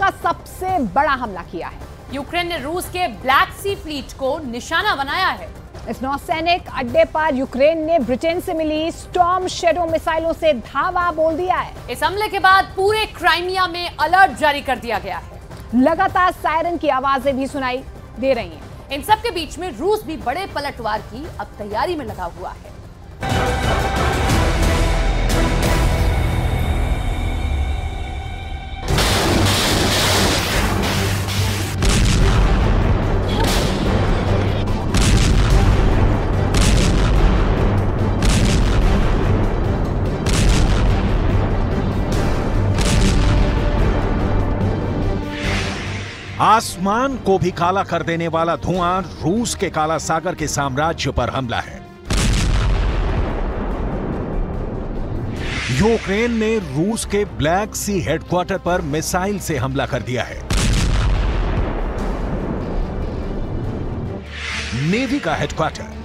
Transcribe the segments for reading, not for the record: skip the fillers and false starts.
का सबसे बड़ा हमला किया है। यूक्रेन ने रूस के ब्लैक सी फ्लीट को निशाना बनाया है। इस नौसैनिक अड्डे पर यूक्रेन ने ब्रिटेन से मिली स्टॉर्म शैडो मिसाइलों से धावा बोल दिया है। इस हमले के बाद पूरे क्राइमिया में अलर्ट जारी कर दिया गया है। लगातार सायरन की आवाजें भी सुनाई दे रही हैं। इन सब के बीच में रूस भी बड़े पलटवार की अब तैयारी में लगा हुआ है। आसमान को भी काला कर देने वाला धुआं रूस के काला सागर के साम्राज्य पर हमला है। यूक्रेन ने रूस के ब्लैक सी हेडक्वार्टर पर मिसाइल से हमला कर दिया है। नेवी का हेडक्वार्टर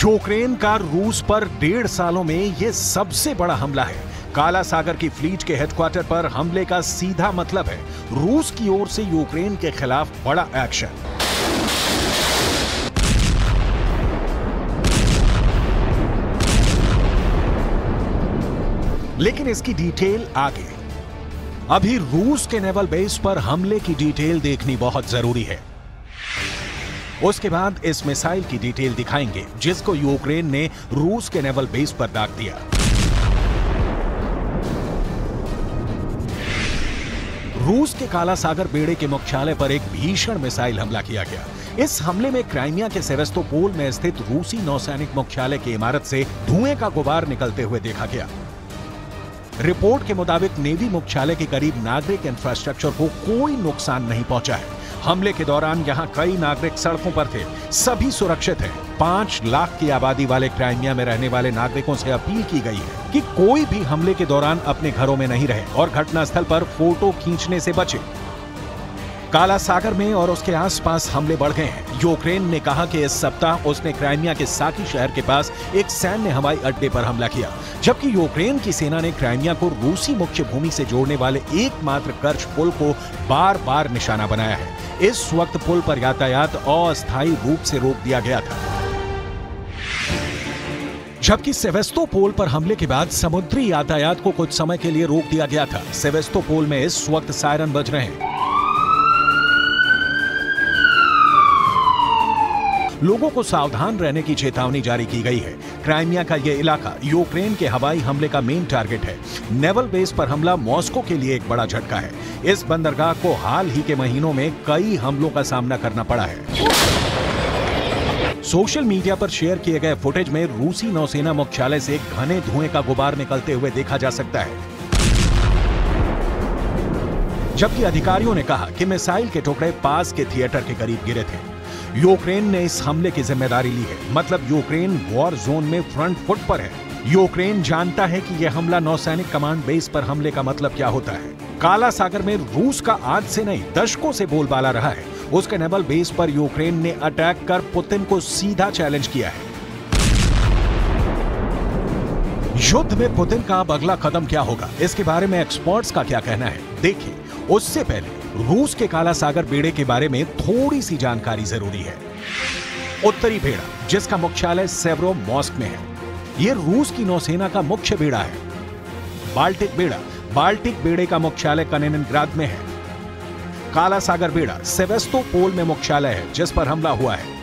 यूक्रेन का रूस पर 1.5 सालों में यह सबसे बड़ा हमला है। काला सागर की फ्लीट के हेडक्वार्टर पर हमले का सीधा मतलब है रूस की ओर से यूक्रेन के खिलाफ बड़ा एक्शन। लेकिन इसकी डिटेल आगे। अभी रूस के नेवल बेस पर हमले की डिटेल देखनी बहुत जरूरी है। उसके बाद इस मिसाइल की डिटेल दिखाएंगे जिसको यूक्रेन ने रूस के नेवल बेस पर दाग दिया। रूस के काला सागर बेड़े के मुख्यालय पर एक भीषण मिसाइल हमला किया गया। इस हमले में क्राइमिया के सेवेस्तोपोल में स्थित रूसी नौसैनिक मुख्यालय की इमारत से धुएं का गुबार निकलते हुए देखा गया। रिपोर्ट के मुताबिक नेवी मुख्यालय के करीब नागरिक इंफ्रास्ट्रक्चर को कोई नुकसान नहीं पहुंचा है। हमले के दौरान यहां कई नागरिक सड़कों पर थे, सभी सुरक्षित हैं। 5 लाख की आबादी वाले क्राइमिया में रहने वाले नागरिकों से अपील की गई है कि कोई भी हमले के दौरान अपने घरों में नहीं रहे और घटनास्थल पर फोटो खींचने से बचे। काला सागर में और उसके आसपास हमले बढ़ गए हैं। यूक्रेन ने कहा कि इस सप्ताह उसने क्राइमिया के साकी शहर के पास एक सैन्य हवाई अड्डे पर हमला किया, जबकि यूक्रेन की सेना ने क्राइमिया को रूसी मुख्य भूमि से जोड़ने वाले एकमात्र कर्च पुल को बार बार निशाना बनाया है। इस वक्त पुल पर यातायात अस्थायी रूप से रोक दिया गया था। जबकि सेवेस्तोपोल पर हमले के बाद समुद्री यातायात को कुछ समय के लिए रोक दिया गया था। सेवेस्तोपोल में इस वक्त सायरन बज रहे हैं। लोगों को सावधान रहने की चेतावनी जारी की गई है। क्राइमिया का यह इलाका यूक्रेन के हवाई हमले का मेन टारगेट है। नेवल बेस पर हमला मॉस्को के लिए एक बड़ा झटका है। इस बंदरगाह को हाल ही के महीनों में कई हमलों का सामना करना पड़ा है। सोशल मीडिया पर शेयर किए गए फुटेज में रूसी नौसेना मुख्यालय से घने धुएं का गुबार निकलते हुए देखा जा सकता है, जबकि अधिकारियों ने कहा कि मिसाइल के टुकड़े पास के थिएटर के करीब गिरे थे। यूक्रेन ने इस हमले की जिम्मेदारी ली है, मतलब यूक्रेन वॉर जोन में फ्रंट फुट पर है। यूक्रेन जानता है कि यह हमला नौसैनिक कमांड बेस पर हमले का मतलब क्या होता है। काला सागर में रूस का आज से नहीं दशकों से बोलबाला रहा है। उसके नेवल बेस पर यूक्रेन ने अटैक कर पुतिन को सीधा चैलेंज किया है। युद्ध में पुतिन का अब अगला कदम क्या होगा, इसके बारे में एक्सपर्ट्स का क्या कहना है, देखिए। उससे पहले रूस के काला सागर बेड़े के बारे में थोड़ी सी जानकारी जरूरी है। उत्तरी बेड़ा, जिसका मुख्यालय सेवरोमोर्स्क में है, यह रूस की नौसेना का मुख्य बेड़ा है। बाल्टिक बेड़ा, बाल्टिक बेड़े का मुख्यालय कलिनिनग्राद में है। काला सागर बेड़ा सेवेस्तोपोल में मुख्यालय है जिस पर हमला हुआ है।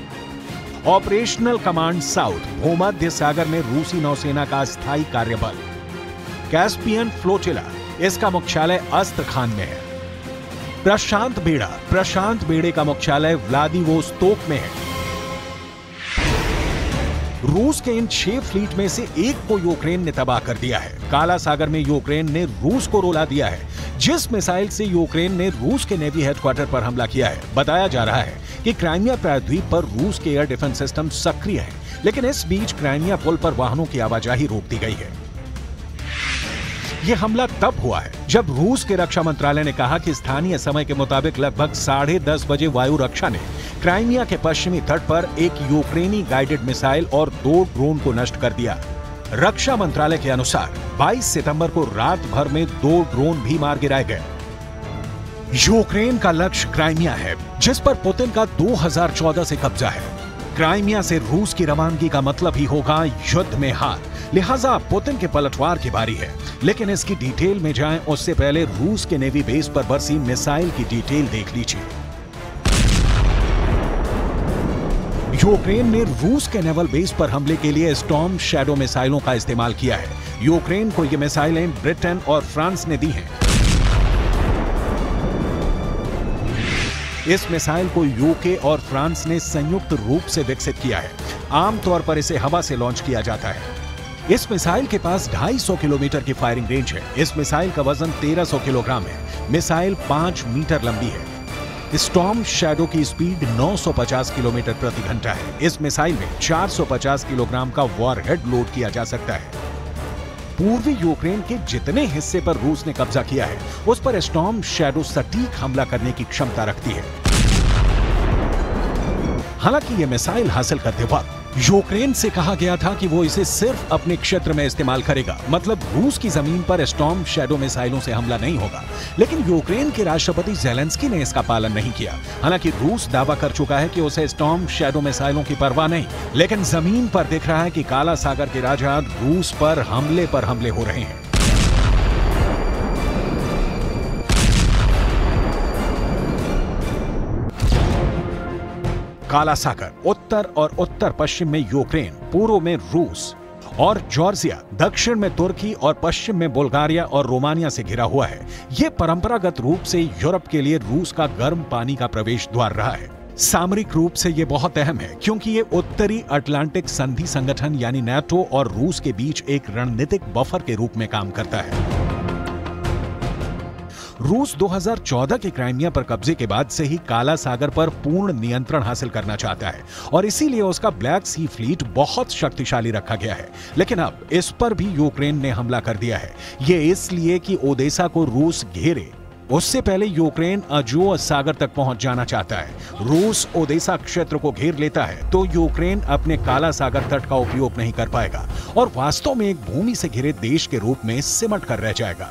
ऑपरेशनल कमांड साउथ, भूमध्य सागर में रूसी नौसेना का स्थायी कार्यबल। कैस्पियन फ्लोटिला, इसका मुख्यालय अस्त्रखान में है। प्रशांत बेड़ा, प्रशांत बेड़े का मुख्यालय व्लादिवोस्तोक में है। रूस के इन 6 फ्लीट में से एक को यूक्रेन ने तबाह कर दिया है। काला सागर में यूक्रेन ने रूस को रुला दिया है। जिस मिसाइल से यूक्रेन ने रूस के नेवी हेडक्वार्टर पर हमला किया है, बताया जा रहा है कि क्राइमिया प्रायद्वीप पर रूस के एयर डिफेंस सिस्टम सक्रिय है, लेकिन इस बीच क्राइमिया पुल पर वाहनों की आवाजाही रोक दी गई है। यह हमला तब हुआ है जब रूस के रक्षा मंत्रालय ने कहा कि स्थानीय समय के मुताबिक लगभग 10:30 बजे वायु रक्षा ने क्राइमिया के पश्चिमी तट पर एक यूक्रेनी गाइडेड मिसाइल और 2 ड्रोन को नष्ट कर दिया। रक्षा मंत्रालय के अनुसार 22 सितंबर को रात भर में 2 ड्रोन भी मार गिराए गए। यूक्रेन का लक्ष्य क्राइमिया है, जिस पर पुतिन का 2014 से कब्जा है। क्राइमिया से रूस की रवानगी का मतलब ही होगा युद्ध में हार, लिहाजा पुतिन के पलटवार की बारी है। लेकिन इसकी डिटेल में जाएं उससे पहले रूस के नेवी बेस पर बरसी मिसाइल की डिटेल देख लीजिए। यूक्रेन ने रूस के नेवल बेस पर हमले के लिए स्टॉर्म शैडो मिसाइलों का इस्तेमाल किया है। यूक्रेन को ये मिसाइलें ब्रिटेन और फ्रांस ने दी हैं। इस मिसाइल को यूके और फ्रांस ने संयुक्त रूप से विकसित किया है। आमतौर पर इसे हवा से लॉन्च किया जाता है। इस मिसाइल के पास 250 किलोमीटर की फायरिंग रेंज है। इस मिसाइल का वजन 1300 किलोग्राम है। मिसाइल 5 मीटर लंबी है। स्टॉर्म शैडो की स्पीड 950 किलोमीटर प्रति घंटा है। इस मिसाइल में 450 किलोग्राम का वॉरहेड लोड किया जा सकता है। पूर्वी यूक्रेन के जितने हिस्से पर रूस ने कब्जा किया है, उस पर स्टॉर्म शैडो सटीक हमला करने की क्षमता रखती है। हालांकि यह मिसाइल हासिल करते वक्त यूक्रेन से कहा गया था कि वो इसे सिर्फ अपने क्षेत्र में इस्तेमाल करेगा, मतलब रूस की जमीन पर स्टॉर्म शैडो मिसाइलों से हमला नहीं होगा। लेकिन यूक्रेन के राष्ट्रपति ज़ेलेंस्की ने इसका पालन नहीं किया। हालांकि रूस दावा कर चुका है कि उसे स्टॉर्म शैडो मिसाइलों की परवाह नहीं, लेकिन जमीन पर दिख रहा है कि काला सागर के राजा रूस पर हमले हो रहे हैं। काला सागर उत्तर और उत्तर पश्चिम में यूक्रेन, पूर्व में रूस और जॉर्जिया, दक्षिण में तुर्की और पश्चिम में बुल्गारिया और रोमानिया से घिरा हुआ है। यह परंपरागत रूप से यूरोप के लिए रूस का गर्म पानी का प्रवेश द्वार रहा है। सामरिक रूप से यह बहुत अहम है क्योंकि ये उत्तरी अटलांटिक संधि संगठन यानी नाटो और रूस के बीच एक रणनीतिक बफर के रूप में काम करता है। रूस 2014 के क्राइमिया पर कब्जे के बाद से ही काला सागर पर पूर्ण नियंत्रण हासिल करना चाहता है और इसीलिए उसका ब्लैक सी फ्लीट बहुत शक्तिशाली रखा गया है। लेकिन अब इस पर भी यूक्रेन ने हमला कर दिया है। ये इसलिए कि ओदेसा को रूस घेरे, उससे पहले यूक्रेन अजोव सागर तक पहुंच जाना चाहता है। रूस ओदेसा क्षेत्र को घेर लेता है तो यूक्रेन अपने काला सागर तट का उपयोग नहीं कर पाएगा और वास्तव में एक भूमि से घिरे देश के रूप में सिमट कर रह जाएगा।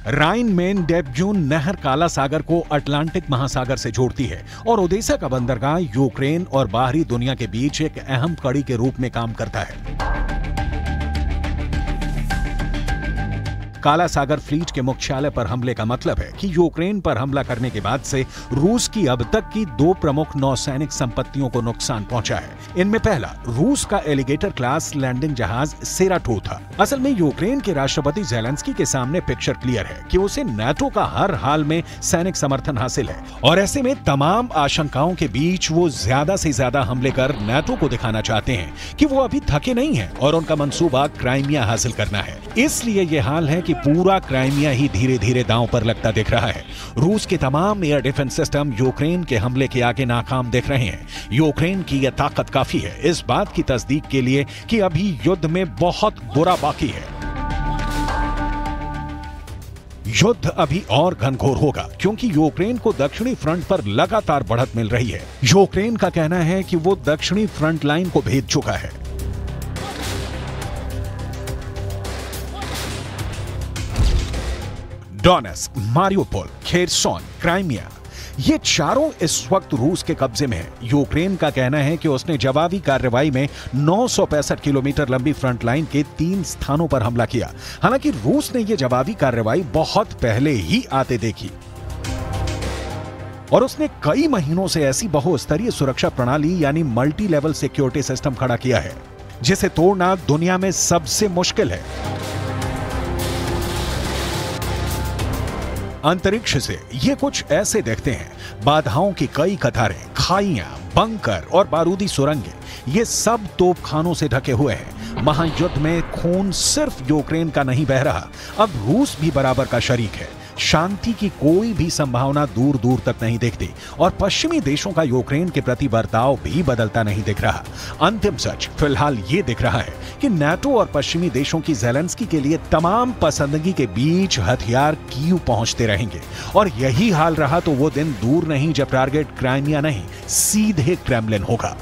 राइन मेन डेब्जून नहर काला सागर को अटलांटिक महासागर से जोड़ती है और ओदेसा का बंदरगाह यूक्रेन और बाहरी दुनिया के बीच एक अहम कड़ी के रूप में काम करता है। काला सागर फ्लीट के मुख्यालय पर हमले का मतलब है कि यूक्रेन पर हमला करने के बाद से रूस की अब तक की 2 प्रमुख नौसैनिक संपत्तियों को नुकसान पहुंचा है। इनमें पहला रूस का एलिगेटर क्लास लैंडिंग जहाज सेराटो था। असल में यूक्रेन के राष्ट्रपति ज़ेलेंस्की के सामने पिक्चर क्लियर है कि उसे नाटो का हर हाल में सैनिक समर्थन हासिल है और ऐसे में तमाम आशंकाओं के बीच वो ज्यादा से ज्यादा हमले कर नाटो को दिखाना चाहते हैं कि वो अभी थके नहीं हैं और उनका मंसूबा क्राइमिया हासिल करना है। इसलिए ये हाल है कि पूरा क्राइमिया ही धीरे धीरे दांव पर लगता दिख रहा है। रूस के तमाम एयर डिफेंस सिस्टम यूक्रेन के हमले के आगे नाकाम दिख रहे हैं। यूक्रेन की यह ताकत काफी है इस बात की तस्दीक के लिए कि अभी युद्ध में बहुत बुरा बाकी है। युद्ध अभी और घनघोर होगा क्योंकि यूक्रेन को दक्षिणी फ्रंट पर लगातार बढ़त मिल रही है। यूक्रेन का कहना है कि वो दक्षिणी फ्रंट लाइन को भेद चुका है। डोनेट्स्क, मारियोपोल, खेरसोन, क्राइमिया, ये चारों इस वक्त रूस के कब्जे में हैं। यूक्रेन का कहना है कि उसने जवाबी कार्रवाई में 965 किलोमीटर लंबी फ्रंट लाइन के 3 स्थानों पर हमला किया। हालांकि रूस ने यह जवाबी कार्रवाई बहुत पहले ही आते देखी और उसने कई महीनों से ऐसी बहुस्तरीय सुरक्षा प्रणाली यानी मल्टी लेवल सिक्योरिटी सिस्टम खड़ा किया है जिसे तोड़ना दुनिया में सबसे मुश्किल है। अंतरिक्ष से ये कुछ ऐसे दिखते हैं। बाधाओं की कई कतारें, खाइयां, बंकर और बारूदी सुरंगें, ये सब तोपखानों से ढके हुए हैं। महायुद्ध में खून सिर्फ यूक्रेन का नहीं बह रहा, अब रूस भी बराबर का शरीक है। शांति की कोई भी संभावना दूर दूर तक नहीं दिखती और पश्चिमी देशों का यूक्रेन के प्रति बर्ताव भी बदलता नहीं दिख रहा। अंतिम सच फिलहाल ये दिख रहा है कि नाटो और पश्चिमी देशों की ज़ेलेंस्की के लिए तमाम पसंदगी के बीच हथियार कीव पहुंचते रहेंगे और यही हाल रहा तो वो दिन दूर नहीं जब टारगेट क्राइमिया नहीं सीधे क्रेमलिन होगा।